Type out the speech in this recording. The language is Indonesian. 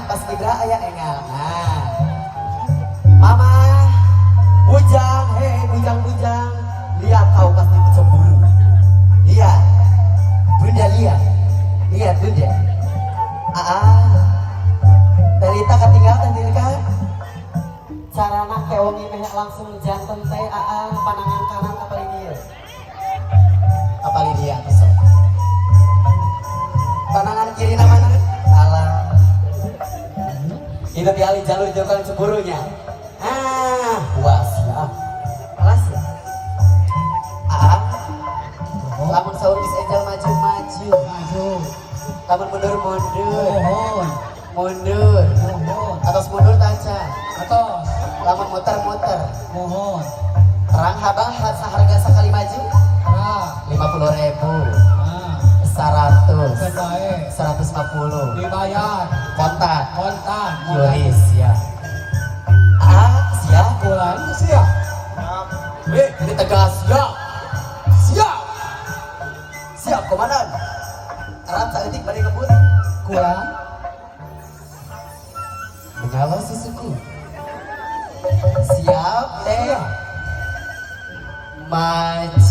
pas Ibra aya engal. Nah. Mama, bujang, hei bujang-bujang, lihat kau pasti cemburu. Lihat, bunda lihat bunda. Dalita ketinggalan diri kan? Carana kewangi meh langsung janten teh panangan kanan kapal dia besok. Panangan kiri namanya alam. Itu dialih jalur jauhkan cemburunya. Puas ya. Alas ya. Lamun sahur bisa ejal maju. Lamun mundur. Atas mundur taca. Atau Lamun muter. mohon. Terang habang seharga sekali maju. 50.000. 100. Sebaik 150. dibayar Kontak. mulai Yuris ya. Siap. bulan siap. Ini tegas siap komandan. Arab saeutik bari ngebut. Kurang Mengawal susuku. Siap teh. Maju.